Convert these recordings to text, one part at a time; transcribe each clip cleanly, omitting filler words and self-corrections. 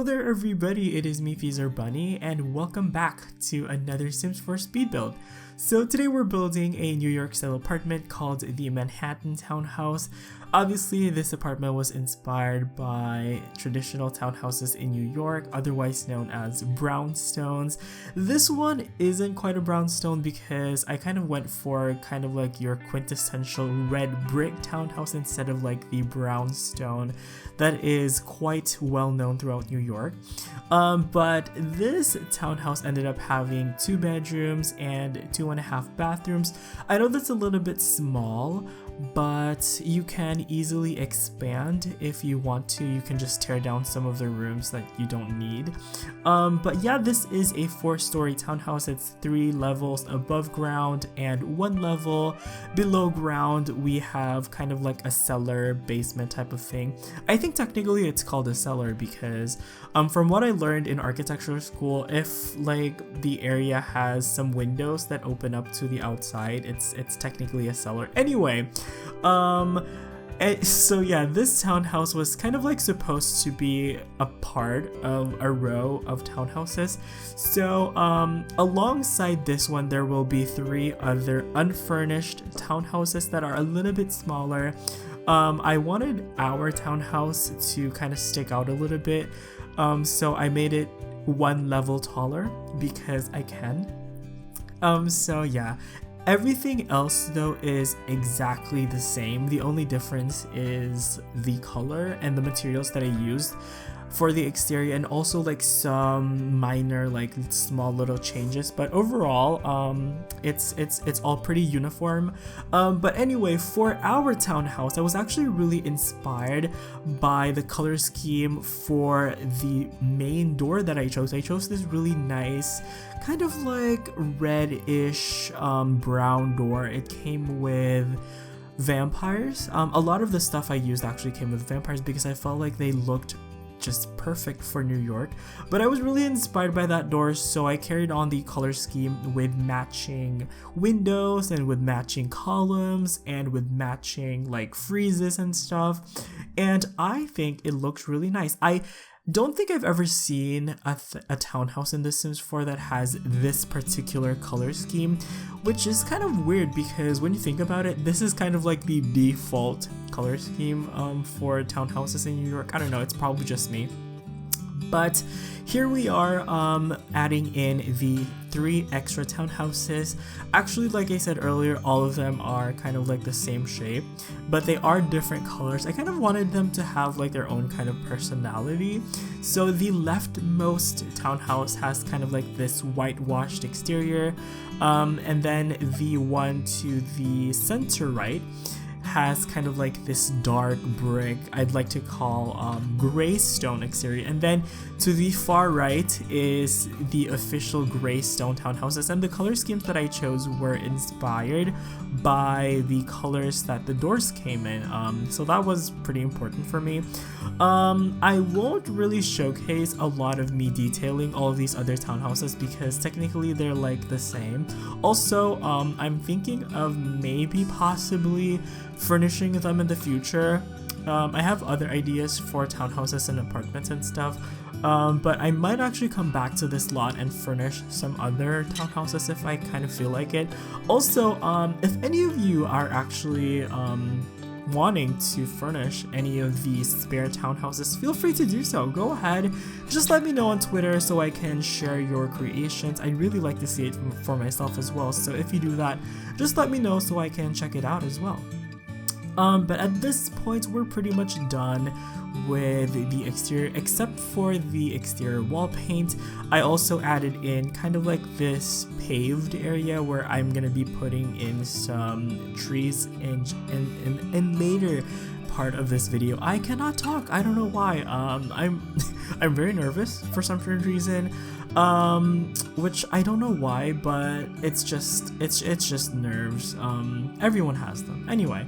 Hello there everybody, it is me XFreezerBunny and welcome back to another Sims 4 speed build. So today we're building a New York style apartment called the Manhattan Townhouse. Obviously this apartment was inspired by traditional townhouses in New York, otherwise known as brownstones. This one isn't quite a brownstone because I kind of went for kind of like your quintessential red brick townhouse instead of like the brownstone that is quite well known throughout New York. But this townhouse ended up having 2 bedrooms and 2.5 bathrooms. I know that's a little bit small, but you can easily expand if you want to. You can just tear down some of the rooms that you don't need. But yeah, this is a 4-story townhouse. It's 3 levels above ground and 1 level below ground. We have kind of like a cellar basement type of thing. I think technically it's called a cellar because from what I learned in architecture school, if like the area has some windows that open up to the outside, it's technically a cellar. Anyway, so yeah, this townhouse was kind of like supposed to be a part of a row of townhouses. So alongside this one, there will be 3 other unfurnished townhouses that are a little bit smaller. I wanted our townhouse to kind of stick out a little bit, so I made it 1 level taller because I can. So yeah. Everything else though is exactly the same. The only difference is the color and the materials that I used for the exterior, and also like some minor like small little changes, but overall it's all pretty uniform. But anyway, for our townhouse, I was actually really inspired by the color scheme for the main door that I chose. I chose this really nice kind of like reddish brown door. It came with vampires. A lot of the stuff I used actually came with vampires because I felt like they looked just perfect for New York, but I was really inspired by that door, so I carried on the color scheme with matching windows and with matching columns and with matching like friezes and stuff, and I think it looks really nice. I don't think I've ever seen a townhouse in The Sims 4 that has this particular color scheme, which is kind of weird because when you think about it, this is kind of like the default color scheme for townhouses in New York. I don't know, it's probably just me. But here we are adding in the 3 extra townhouses. Actually, like I said earlier, all of them are kind of like the same shape, but they are different colors. I kind of wanted them to have like their own kind of personality. So the leftmost townhouse has kind of like this whitewashed exterior, and then the one to the center right has kind of like this dark brick, I'd like to call gray stone exterior, and then to the far right is the official gray stone townhouses, and the color schemes that I chose were inspired by the colors that the doors came in, so that was pretty important for me. I won't really showcase a lot of me detailing all of these other townhouses because technically they're like the same. Also, I'm thinking of maybe possibly furnishing them in the future. I have other ideas for townhouses and apartments and stuff, but I might actually come back to this lot and furnish some other townhouses if I kind of feel like it. Also, if any of you are actually wanting to furnish any of these spare townhouses, feel free to do so. Go ahead, just let me know on Twitter so I can share your creations. I really like to see it for myself as well, so if you do that, just let me know so I can check it out as well. But at this point, we're pretty much done with the exterior, except for the exterior wall paint. I also added in kind of like this paved area where I'm gonna be putting in some trees in later part of this video. I cannot talk, I don't know why. I'm very nervous for some reason, which I don't know why, but it's just nerves. Everyone has them. Anyway,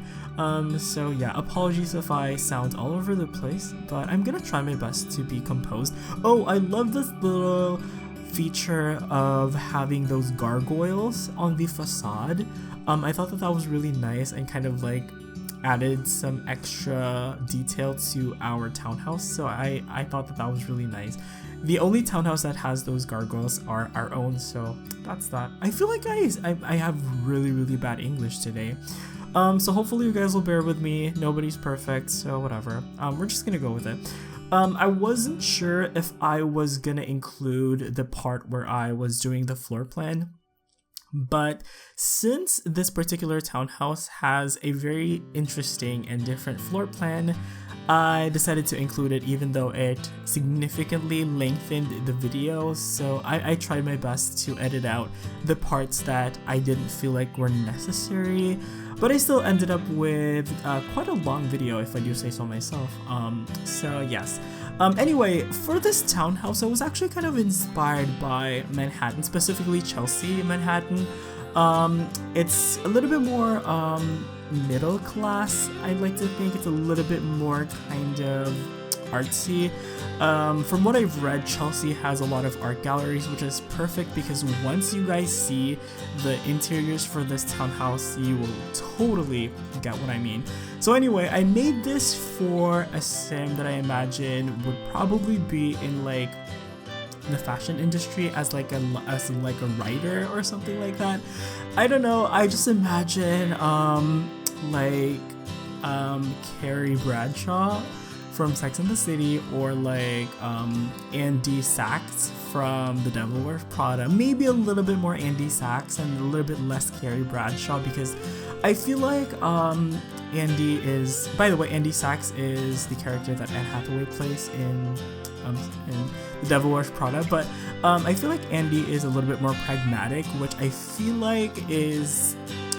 so yeah, apologies if I sound all over the place, but I'm gonna try my best to be composed. Oh, I love this little feature of having those gargoyles on the facade. I thought that was really nice and kind of like added some extra detail to our townhouse, so I thought that was really nice. The only townhouse that has those gargoyles are our own, so that's that. I feel like I have really bad English today. So hopefully you guys will bear with me. Nobody's perfect, so whatever. We're just gonna go with it. I wasn't sure if I was gonna include the part where I was doing the floor plan, but since this particular townhouse has a very interesting and different floor plan, I decided to include it even though it significantly lengthened the video. So I tried my best to edit out the parts that I didn't feel like were necessary, but I still ended up with quite a long video, if I do say so myself. So yes. Anyway, for this townhouse, I was actually kind of inspired by Manhattan, specifically Chelsea, Manhattan. It's a little bit more middle class. I'd like to think it's a little bit more kind of artsy. From what I've read, Chelsea has a lot of art galleries, which is perfect because once you guys see the interiors for this townhouse, you will totally get what I mean. So anyway, I made this for a sim that I imagine would probably be in like the fashion industry as like a writer or something like that. I don't know, I just imagine Carrie Bradshaw from Sex and the City, or like Andy Sachs from The Devil Wears Prada. Maybe a little bit more Andy Sachs and a little bit less Carrie Bradshaw, because I feel like Andy is, by the way, Andy Sachs is the character that Anne Hathaway plays in The Devil Wears Prada, but I feel like Andy is a little bit more pragmatic, which I feel like is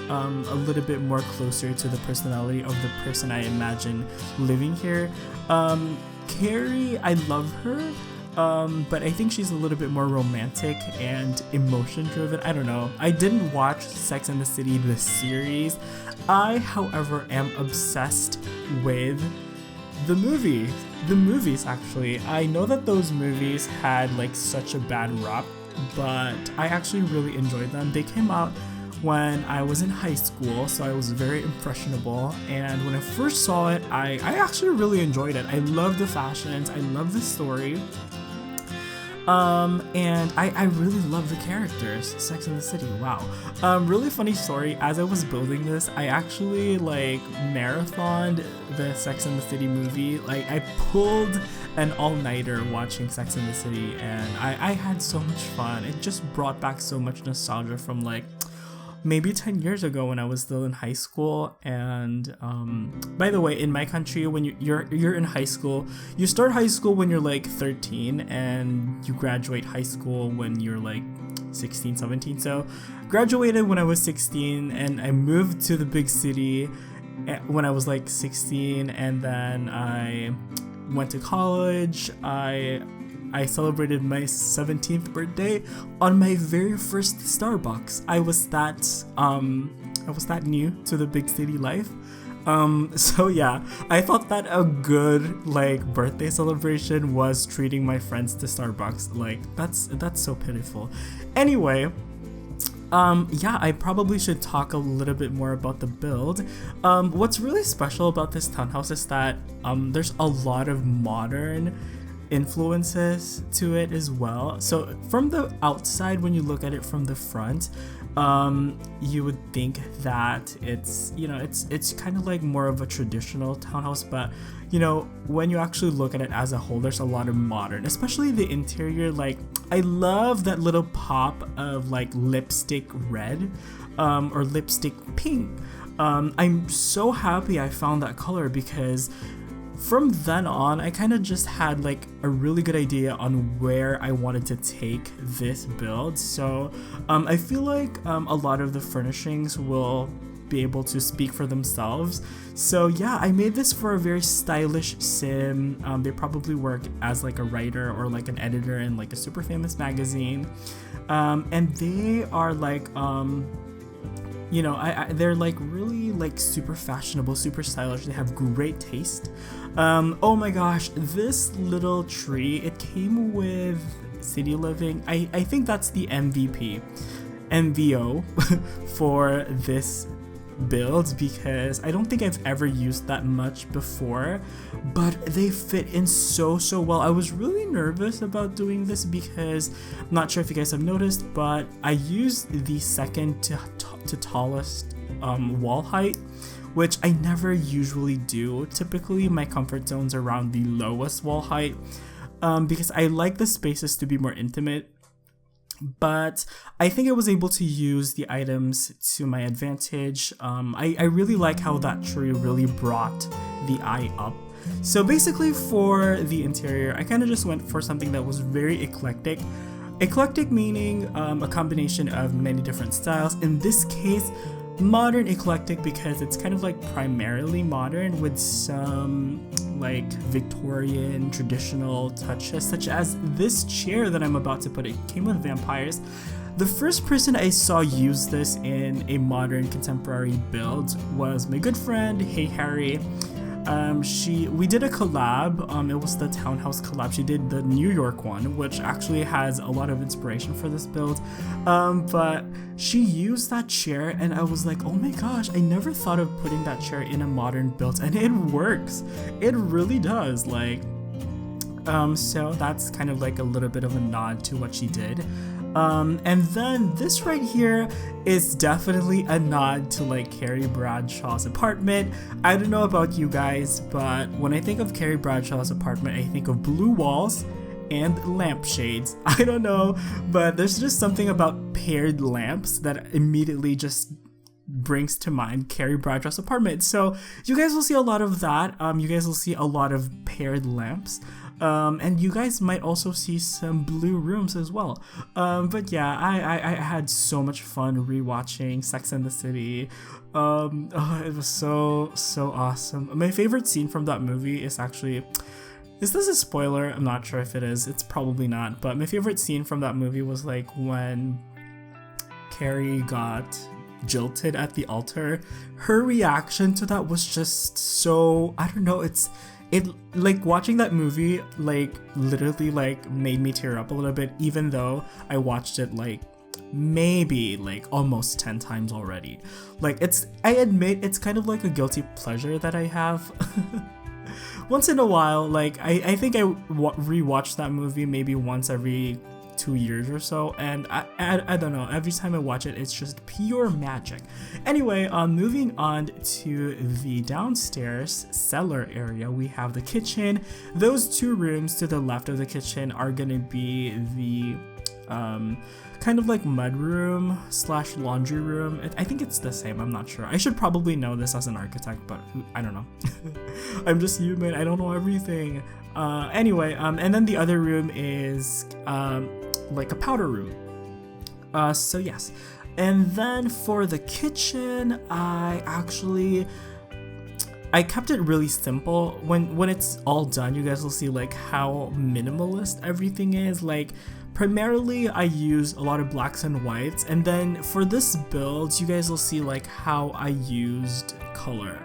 a little bit more closer to the personality of the person I imagine living here. Carrie, I love her, but I think she's a little bit more romantic and emotion driven. I don't know. I didn't watch Sex and the City, the series. I, however, am obsessed with the movies actually. I know that those movies had like such a bad rap, but I actually really enjoyed them. They came out when I was in high school, so I was very impressionable, and when I first saw it, I actually really enjoyed it. I love the fashions, I love the story, and I really love the characters. Sex and the City, wow. Really funny story, as I was building this, I actually like marathoned the Sex and the City movie. Like I pulled an all-nighter watching Sex and the City, and I had so much fun. It just brought back so much nostalgia from like maybe 10 years ago when I was still in high school. And by the way, in my country, when you're in high school, you start high school when you're like 13 and you graduate high school when you're like 16, 17. So graduated when I was 16, and I moved to the big city when I was like 16, and then I went to college. I celebrated my 17th birthday on my very first Starbucks. I was that new to the big city life. So yeah, I thought that a good like birthday celebration was treating my friends to Starbucks. Like that's so pitiful. Anyway, yeah, I probably should talk a little bit more about the build. What's really special about this townhouse is that there's a lot of modern influences to it as well. So from the outside, when you look at it from the front, you would think that it's, you know, it's kind of like more of a traditional townhouse, but you know, when you actually look at it as a whole, there's a lot of modern, especially the interior. Like I love that little pop of like lipstick red or lipstick pink. I'm so happy I found that color, because from then on, I kind of just had like a really good idea on where I wanted to take this build. So I feel like a lot of the furnishings will be able to speak for themselves. So yeah, I made this for a very stylish sim. They probably work as like a writer or like an editor in like a super famous magazine. And they are like you know, they're like really like super fashionable, super stylish. They have great taste. Oh my gosh, this little tree, it came with City Living. I think that's the MVP, MVO for this builds because I don't think I've ever used that much before, but they fit in so well. I was really nervous about doing this because I'm not sure if you guys have noticed, but I used the second to tallest wall height, which I never usually do. Typically my comfort zone's around the lowest wall height because I like the spaces to be more intimate. But I think I was able to use the items to my advantage. I really like how that tree really brought the eye up. So basically for the interior, I kind of just went for something that was very eclectic. Eclectic meaning a combination of many different styles. In this case, modern eclectic because it's kind of like primarily modern with some like Victorian traditional touches, such as this chair that I'm about to put. It came with vampires. The first person I saw use this in a modern contemporary build was my good friend Harrie. We did a collab. It was the Townhouse collab. She did the New York one, which actually has a lot of inspiration for this build. But she used that chair and I was like, oh my gosh, I never thought of putting that chair in a modern build, and it works. It really does. Like, so that's kind of like a little bit of a nod to what she did. And then this right here is definitely a nod to like Carrie Bradshaw's apartment. I don't know about you guys, but when I think of Carrie Bradshaw's apartment, I think of blue walls and lampshades. I don't know, but there's just something about paired lamps that immediately just brings to mind Carrie Bradshaw's apartment. So you guys will see a lot of that. You guys will see a lot of paired lamps. And you guys might also see some blue rooms as well. But yeah, I had so much fun rewatching Sex and the City. It was so awesome. My favorite scene from that movie is actually, is this a spoiler? I'm not sure if it is. It's probably not. But my favorite scene from that movie was like when Carrie got jilted at the altar. Her reaction to that was just so, I don't know, it like watching that movie like literally like made me tear up a little bit, even though I watched it like maybe like almost 10 times already. Like I admit it's kind of like a guilty pleasure that I have. Once in a while, like I think I rewatch that movie maybe once every 2 years or so, and I don't know, every time I watch it, it's just pure magic. Anyway, moving on to the downstairs cellar area, we have the kitchen. Those two rooms to the left of the kitchen are gonna be the kind of like mud room / laundry room. I think it's the same, I'm not sure. I should probably know this as an architect, but I don't know. I'm just human, I don't know everything. Anyway, and then the other room is like a powder room. So yes. And then for the kitchen, I kept it really simple. When it's all done, you guys will see like how minimalist everything is. Like primarily I use a lot of blacks and whites, and then for this build you guys will see like how I used color.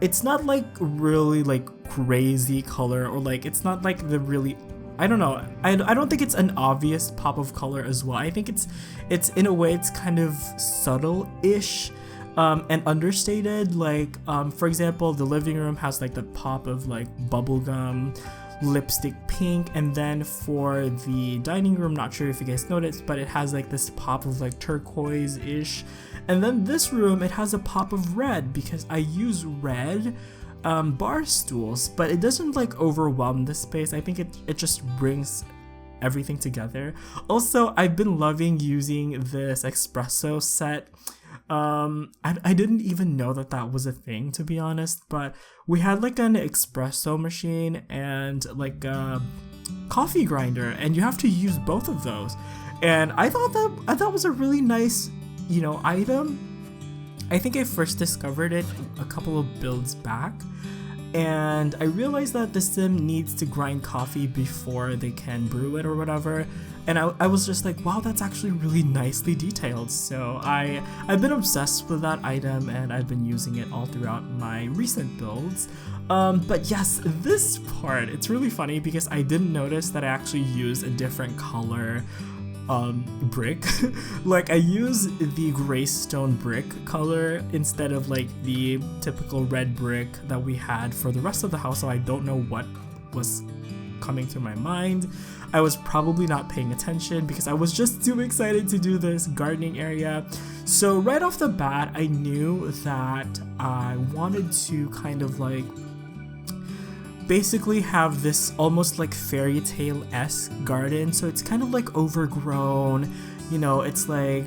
It's not like really like crazy color, or like it's not like the really, I don't know, I don't think it's an obvious pop of color as well. I think it's in a way it's kind of subtle-ish and understated. Like for example, the living room has like the pop of like bubblegum, lipstick pink, and then for the dining room, not sure if you guys noticed, but it has like this pop of like turquoise-ish. And then this room, it has a pop of red because I use red bar stools, but it doesn't like overwhelm the space. I think it just brings everything together. Also, I've been loving using this espresso set. I didn't even know that was a thing, to be honest, but we had like an espresso machine and like a coffee grinder, and you have to use both of those. And I thought that was a really nice, item. I think I first discovered it a couple of builds back, and I realized that the sim needs to grind coffee before they can brew it or whatever, and I was just like, wow, that's actually really nicely detailed. So I've been obsessed with that item, and I've been using it all throughout my recent builds. But yes, this part, it's really funny because I didn't notice that I actually used a different color brick. Like I use the gray stone brick color instead of like the typical red brick that we had for the rest of the house, so I don't know what was coming to my mind. I was probably not paying attention because I was just too excited to do this gardening area. So right off the bat, I knew that I wanted to kind of like basically have this almost like fairy tale-esque garden. So it's kind of like overgrown, you know, it's like,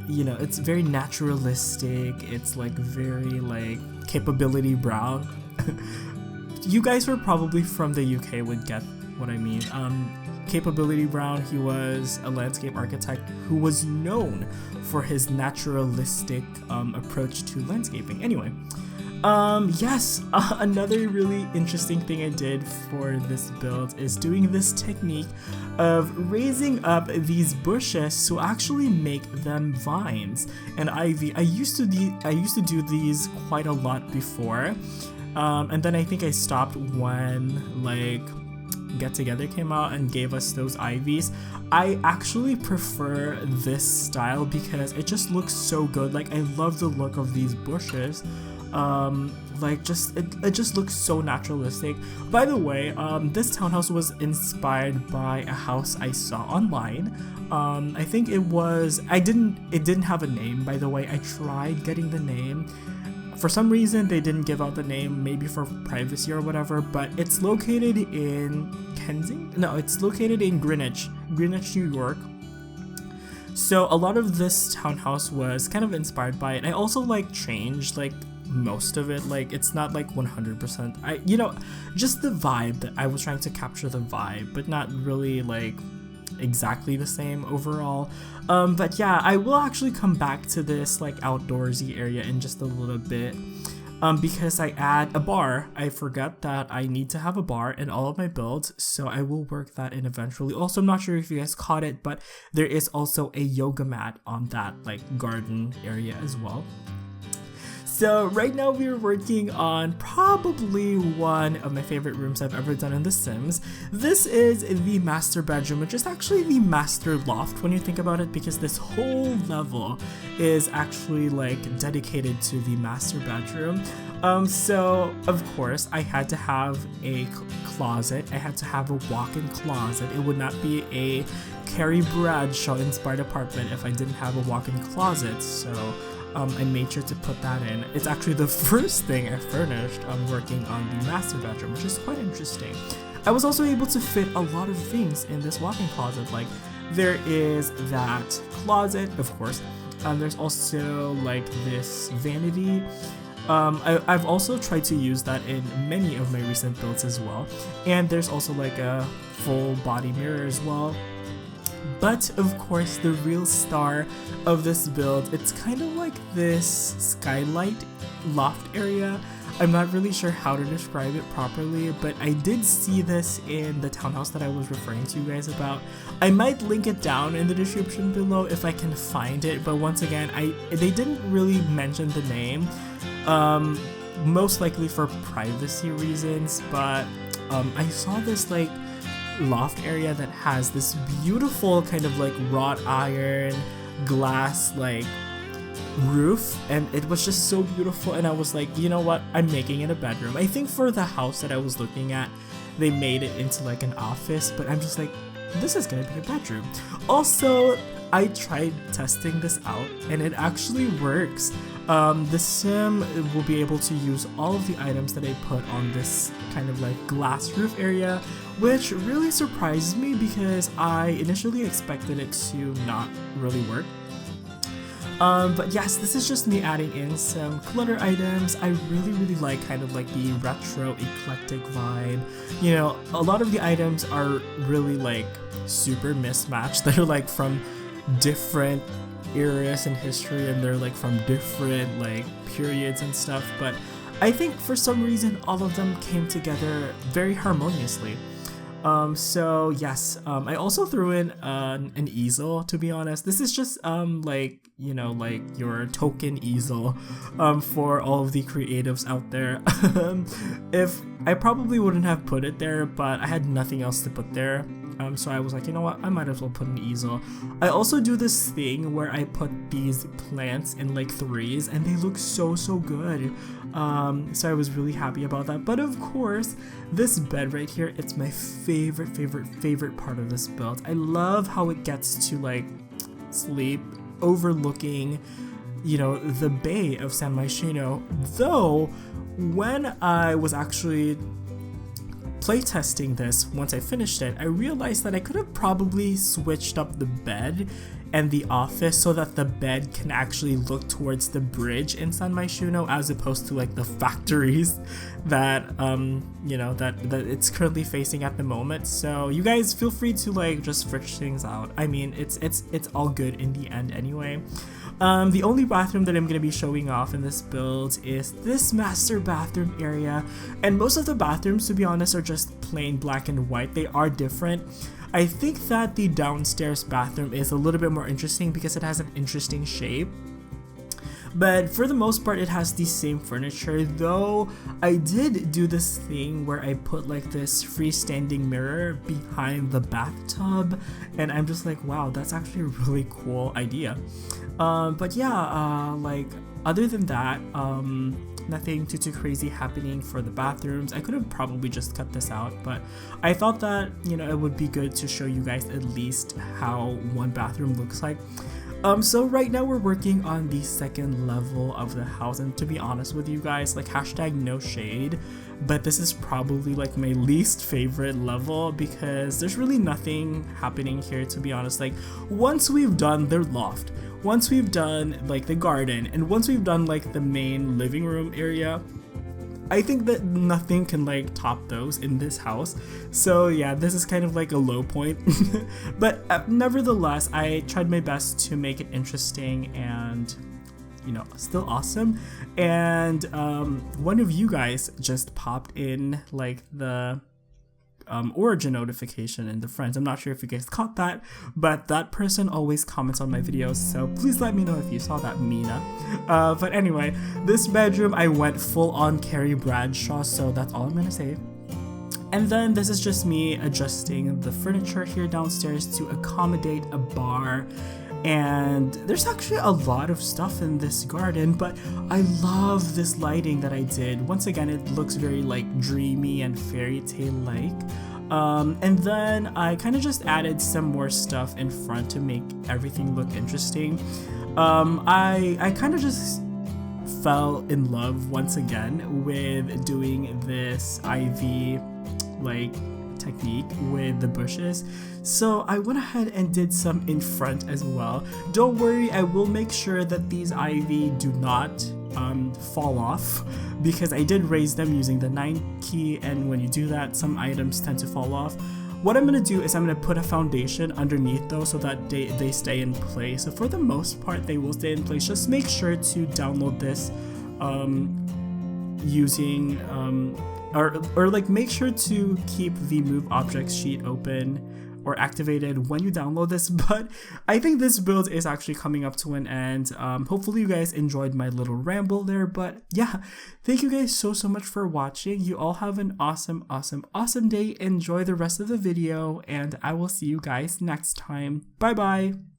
you know, it's very naturalistic. It's like very like capability brown. You guys who are probably from the UK would get what I mean. Capability Brown, he was a landscape architect who was known for his naturalistic approach to landscaping. Anyway, yes, another really interesting thing I did for this build is doing this technique of raising up these bushes to actually make them vines and ivy. I used to do these quite a lot before, and then I think I stopped when like Get Together came out and gave us those ivies. I actually prefer this style because it just looks so good. Like I love the look of these bushes. Like it just looks so naturalistic. By the way, this townhouse was inspired by a house I saw online. I think it didn't have a name, by the way. I tried getting the name. For some reason, they didn't give out the name, maybe for privacy or whatever, but it's located in Kensington? No, it's located in Greenwich, New York. So a lot of this townhouse was kind of inspired by it. I also like changed like most of it. Like it's not like 100%. You know, just the vibe that I was trying to capture the vibe, but not really like exactly the same overall. But yeah, I will actually come back to this like outdoorsy area in just a little bit, because I add a bar. I forgot that I need to have a bar in all of my builds, so I will work that in eventually. Also, I'm not sure if you guys caught it, but there is also a yoga mat on that like garden area as well. So right now we're working on probably one of my favorite rooms I've ever done in The Sims. This is the master bedroom, which is actually the master loft when you think about it, because this whole level is actually like dedicated to the master bedroom. So of course I had to have a closet. I had to have a walk-in closet. It would not be a Carrie Bradshaw inspired apartment if I didn't have a walk-in closet. So I made sure to put that in. It's actually the first thing I furnished working on the master bedroom, which is quite interesting. I was also able to fit a lot of things in this walk-in closet. Like there is that closet, of course. There's also like this vanity. I've also tried to use that in many of my recent builds as well. And there's also like a full body mirror as well. But of course, the real star of this build, it's kind of like this skylight loft area. I'm not really sure how to describe it properly, but I did see this in the townhouse that I was referring to you guys about. I might link it down in the description below if I can find it, but once again, they didn't really mention the name, most likely for privacy reasons, but I saw this like loft area that has this beautiful kind of like wrought iron glass like roof, and it was just so beautiful, and I was like, you know what, I'm making it a bedroom. I think for the house that I was looking at, they made it into like an office, but I'm just like, this is gonna be a bedroom. Also, I tried testing this out and it actually works. The sim will be able to use all of the items that I put on this kind of like glass roof area, which really surprised me because I initially expected it to not really work. But yes, this is just me adding in some clutter items. I really like kind of like the retro eclectic vibe. You know, a lot of the items are really like super mismatched. They're like from different eras in history, and they're like from different like periods and stuff, but I think for some reason all of them came together very harmoniously. So yes, I also threw in an easel, to be honest. This is just like, you know, like your token easel for all of the creatives out there. If I probably wouldn't have put it there, but I had nothing else to put there. So I was like, you know what, I might as well put an easel. I also do this thing where I put these plants in like threes and they look so good. So I was really happy about that. But of course, this bed right here, it's my favorite part of this build. I love how it gets to like sleep overlooking, you know, the bay of San Myshuno. Though when I was actually playtesting this, once I finished it, I realized that I could have probably switched up the bed and the office so that the bed can actually look towards the bridge in San Myshuno as opposed to like the factories that you know, that it's currently facing at the moment. So you guys feel free to like just switch things out. I mean, it's all good in the end anyway. The only bathroom that I'm going to be showing off in this build is this master bathroom area, and most of the bathrooms, to be honest, are just plain black and white. They are different. I think that the downstairs bathroom is a little bit more interesting because it has an interesting shape. But for the most part, it has the same furniture, though I did do this thing where I put like this freestanding mirror behind the bathtub, and I'm just like, wow, that's actually a really cool idea. But yeah, like other than that, nothing too crazy happening for the bathrooms. I could have probably just cut this out, but I thought that, you know, it would be good to show you guys at least how one bathroom looks like. So right now we're working on the second level of the house, and to be honest with you guys, like hashtag no shade, but this is probably like my least favorite level because there's really nothing happening here, to be honest. Like once we've done the loft, once we've done like the garden, and once we've done like the main living room area, I think that nothing can like top those in this house. So yeah, this is kind of like a low point. But nevertheless, I tried my best to make it interesting and, you know, still awesome. And one of you guys just popped in like the origin notification in the friends. I'm not sure if you guys caught that, but that person always comments on my videos, so please let me know if you saw that, Mina. But anyway, this bedroom I went full on Carrie Bradshaw, so that's all I'm gonna say. And then this is just me adjusting the furniture here downstairs to accommodate a bar. And there's actually a lot of stuff in this garden, but I love this lighting that I did. Once again, it looks very like dreamy and fairy tale like. And then I kind of just added some more stuff in front to make everything look interesting. I kind of just fell in love once again with doing this ivy like technique with the bushes, so I went ahead and did some in front as well. Don't worry, I will make sure that these ivy do not fall off because I did raise them using the 9 key, and when you do that, some items tend to fall off. What I'm going to do is I'm going to put a foundation underneath those so that they stay in place. So for the most part, they will stay in place. Just make sure to download this using or like make sure to keep the move objects sheet open or activated when you download this. But I think this build is actually coming up to an end. Hopefully you guys enjoyed my little ramble there, but yeah, thank you guys so much for watching. You all have an awesome day. Enjoy the rest of the video, and I will see you guys next time. Bye bye.